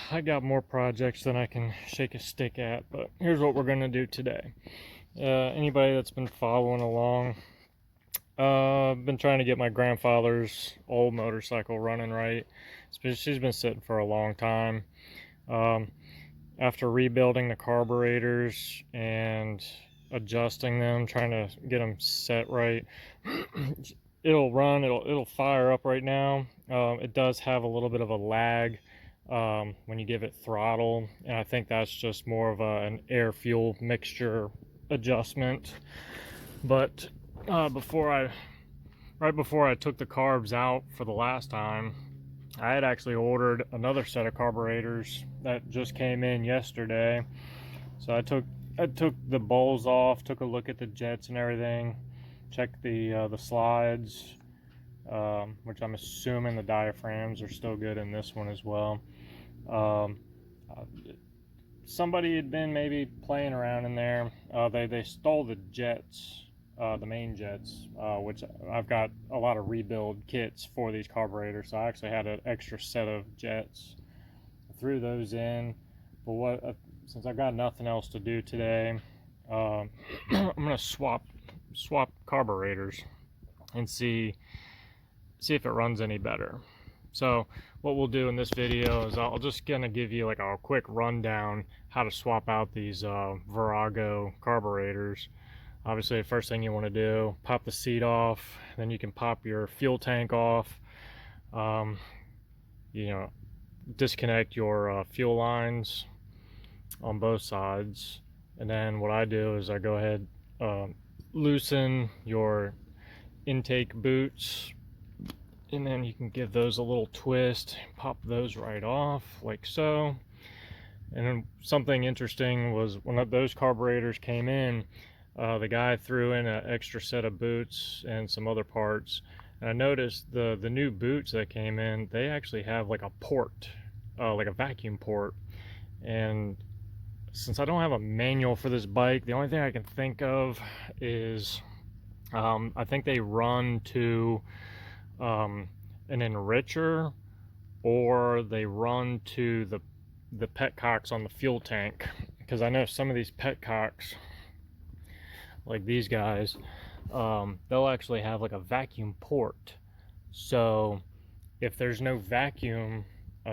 I got more projects than I can shake a stick at, but here's what we're going to do today. Anybody that's been following along, I've been trying to get my grandfather's old motorcycle running right. She's been sitting for a long time. Um, After rebuilding the carburetors and adjusting them, trying to get them set right, it'll run, it'll fire up right now. It does have a little bit of a lag when you give it throttle, and I think that's just more of an air fuel mixture adjustment. But right before I took the carbs out for the last time, I had actually ordered another set of carburetors that just came in yesterday. So I took the bowls off, took a look at the jets and everything, checked the slides, which I'm assuming the diaphragms are still good in this one as well. Um, uh, Somebody had been maybe playing around in there. They stole the jets, the main jets, which I've got a lot of rebuild kits for these carburetors. So I actually had an extra set of jets. I threw those in, but since I've got nothing else to do today, I'm gonna swap carburetors and see if it runs any better. So what we'll do in this video is I'll just gonna give you like a quick rundown how to swap out these Virago carburetors. Obviously, the first thing you want to do, pop the seat off, then you can pop your fuel tank off. You know, disconnect your fuel lines on both sides, and then what I do is I go ahead, loosen your intake boots, and then you can give those a little twist, pop those right off like so. And then something interesting was when those carburetors came in, the guy threw in an extra set of boots and some other parts, and I noticed the new boots that came in, they actually have like a port, like a vacuum port. And since I don't have a manual for this bike, the only thing I can think of is I think they run to an enricher, or they run to the petcocks on the fuel tank, because I know some of these petcocks, like these guys, they'll actually have like a vacuum port. So if there's no vacuum,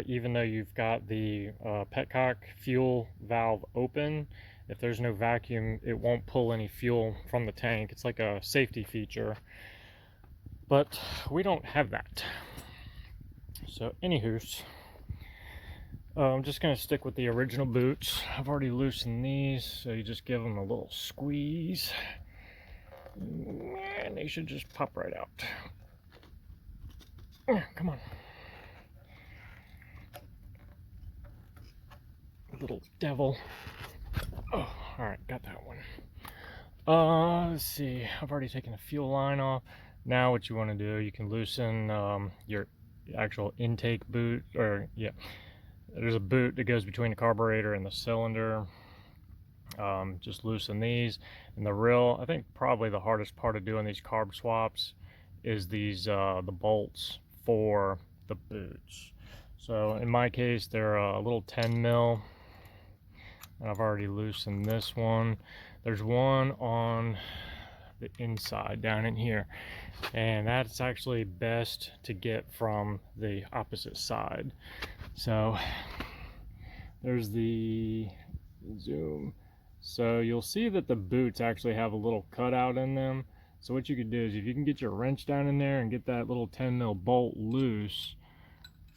even though you've got the petcock fuel valve open, if there's no vacuum, it won't pull any fuel from the tank. It's like a safety feature, but we don't have that. So anywho's, I'm just going to stick with the original boots. I've already loosened these, so you just give them a little squeeze, and they should just pop right out. Come on. Little devil. Oh, alright, got that one. Let's see. I've already taken the fuel line off. Now what you want to do, you can loosen your actual intake boot, or yeah, there's a boot that goes between the carburetor and the cylinder. Just loosen these. And I think probably the hardest part of doing these carb swaps is these the bolts for the boots. So in my case, they're a little 10 mil, and I've already loosened this one. There's one on the inside down in here, and that's actually best to get from the opposite side. So there's the zoom. So you'll see that the boots actually have a little cutout in them. So what you could do is, if you can get your wrench down in there and get that little 10 mil bolt loose,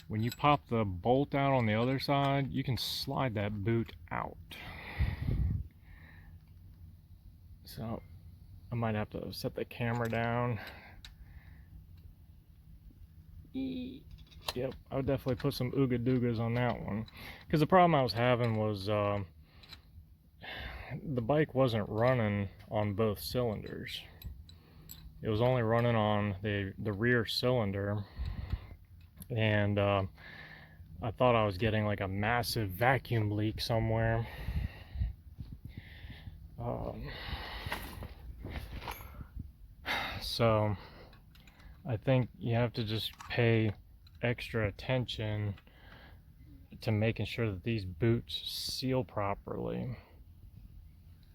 when you pop the bolt out on the other side, you can slide that boot out. So I might have to set the camera down. Yep, I would definitely put some ooga doogas on that one, because the problem I was having was the bike wasn't running on both cylinders. It was only running on the rear cylinder, and I thought I was getting like a massive vacuum leak somewhere. So I think you have to just pay extra attention to making sure that these boots seal properly,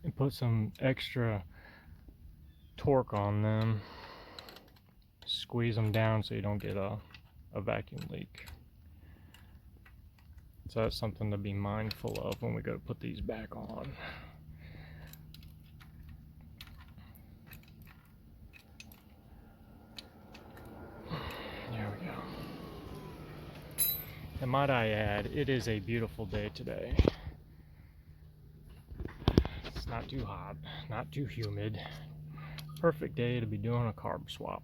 and put some extra torque on them. Squeeze them down so you don't get a vacuum leak. So that's something to be mindful of when we go to put these back on. There we go. And might I add, it is a beautiful day today. It's not too hot, not too humid. Perfect day to be doing a carb swap.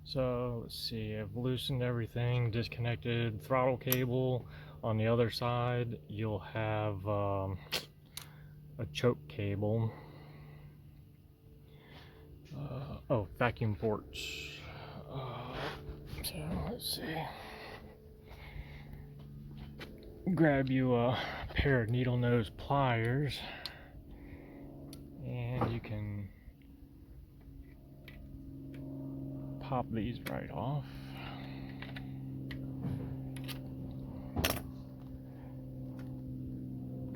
So let's see, I've loosened everything, disconnected throttle cable. On the other side, you'll have a choke cable. Oh, vacuum ports. So let's see. Grab you a pair of needle nose pliers, and you can pop these right off.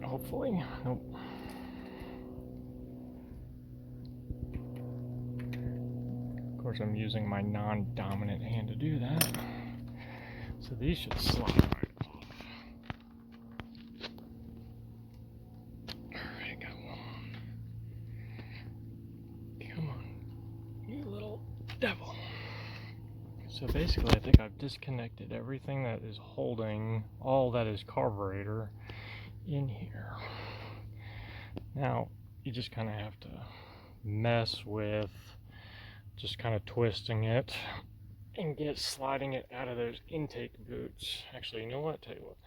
Hopefully. Nope. Of course, I'm using my non-dominant hand to do that. So these should slide right off. Alright, got one. Come on, you little devil. So basically, I think I've disconnected everything that is holding all that is carburetor in here. Now, you just kind of have to mess with just kind of twisting it and sliding it out of those intake boots. Actually, you know what? Tell you what,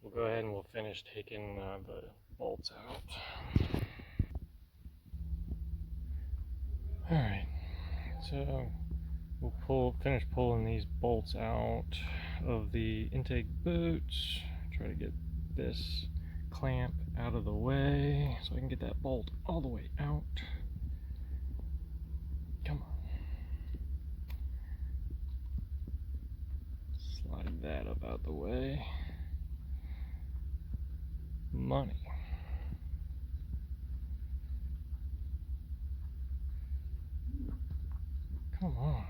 we'll go ahead and we'll finish taking the bolts out. All right, so we'll finish pulling these bolts out of the intake boots. Try to get this clamp out of the way so I can get that bolt all the way out. Come on. Slide that up out the way. Money. Come on.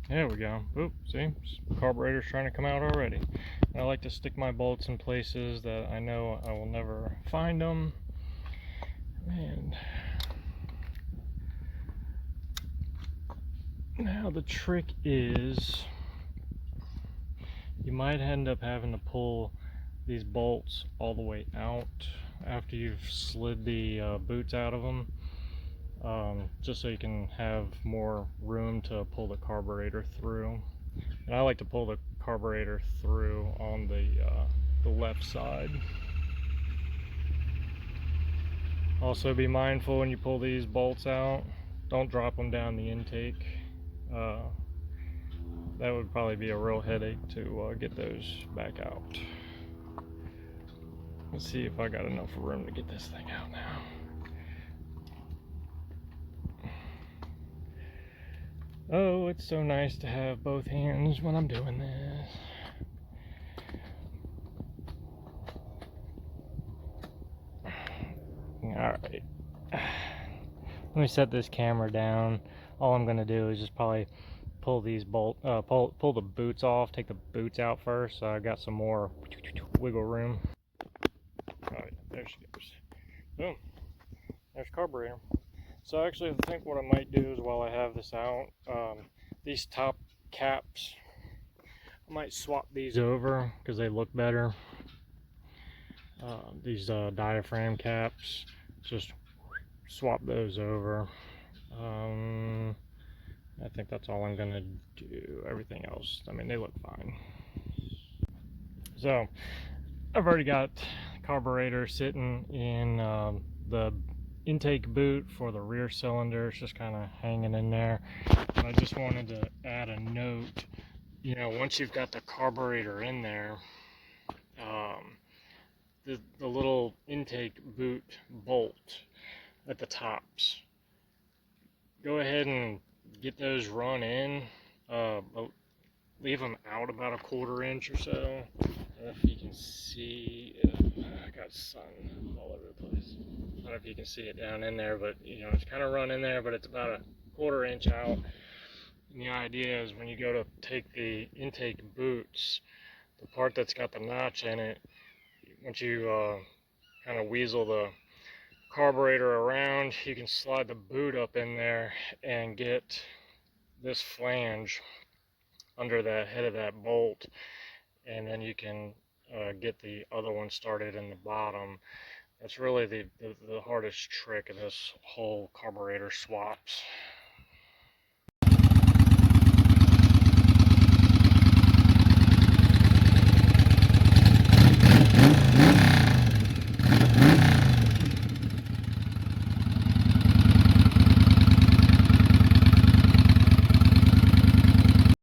There we go. Oop, see? Carburetor's trying to come out already. And I like to stick my bolts in places that I know I will never find them. And now the trick is, you might end up having to pull these bolts all the way out after you've slid the boots out of them. Just so you can have more room to pull the carburetor through. And I like to pull the carburetor through on the left side. Also be mindful when you pull these bolts out, don't drop them down the intake. That would probably be a real headache to get those back out. Let's see if I got enough room to get this thing out now. Oh, it's so nice to have both hands when I'm doing this. Alright. Let me set this camera down. All I'm going to do is just probably pull these pull the boots off, take the boots out first, so I've got some more wiggle room. Alright, there she goes. Boom. There's carburetor. So actually, I think what I might do is, while I have this out, these top caps, I might swap these over because they look better. These diaphragm caps, just swap those over. I think that's all I'm gonna do. Everything else, I mean, they look fine. So I've already got carburetor sitting in the intake boot for the rear cylinder. It's just kind of hanging in there. And I just wanted to add a note. You know, once you've got the carburetor in there, the little intake boot bolt at the tops, go ahead and get those run in, leave them out about a 1/4 inch or so, I don't know if you can see, I got sun all over the place. I don't know if you can see it down in there, but you know, it's kind of run in there, but it's about a 1/4 inch out. And the idea is when you go to take the intake boots, the part that's got the notch in it, once you kind of weasel the carburetor around, you can slide the boot up in there and get this flange under the head of that bolt, and then you can get the other one started in the bottom. That's really the hardest trick of this whole carburetor swaps